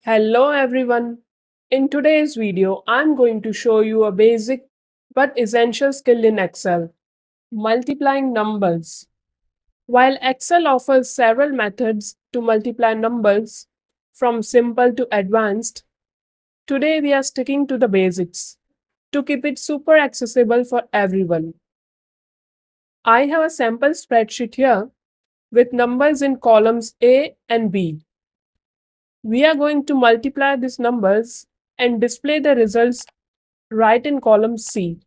Hello everyone. In today's video, I'm going to show you a basic but essential skill in Excel, multiplying numbers. While Excel offers several methods to multiply numbers, from simple to advanced, today we are sticking to the basics to keep it super accessible for everyone. I have a sample spreadsheet here with numbers in columns A and B. We are going to multiply these numbers and display the results right in column C.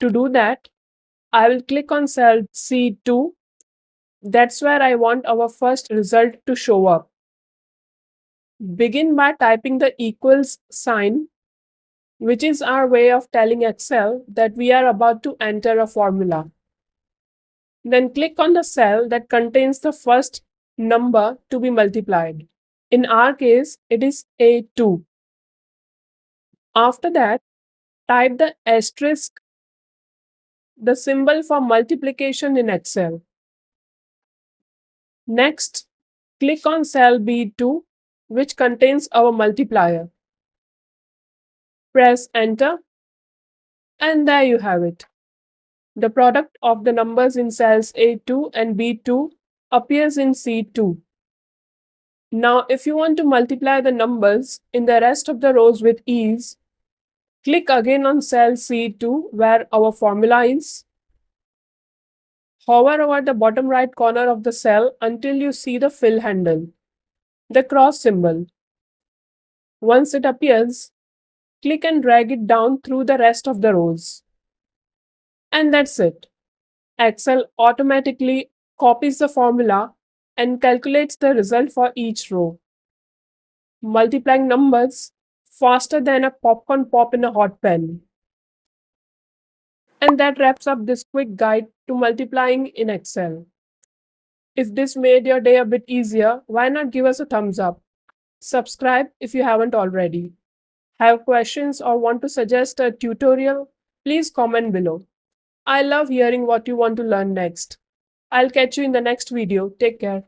To do that, I will click on cell C2. That's where I want our first result to show up. Begin by typing the equals sign, which is our way of telling Excel that we are about to enter a formula. Then click on the cell that contains the first number to be multiplied. In our case, it is A2. After that, type the asterisk, the symbol for multiplication in Excel. Next, click on cell B2, which contains our multiplier. Press enter, and there you have it. The product of the numbers in cells A2 and B2 appears in C2. Now, if you want to multiply the numbers in the rest of the rows with ease, click again on cell C2 where our formula is. Hover over the bottom right corner of the cell until you see the fill handle, the cross symbol. Once it appears, click and drag it down through the rest of the rows. And that's it. Excel automatically copies the formula and calculates the result for each row, multiplying numbers faster than a popcorn pop in a hot pan. And that wraps up this quick guide to multiplying in Excel. If this made your day a bit easier, why not give us a thumbs up? Subscribe if you haven't already. Have questions or want to suggest a tutorial? Please comment below. I love hearing what you want to learn next. I'll catch you in the next video. Take care.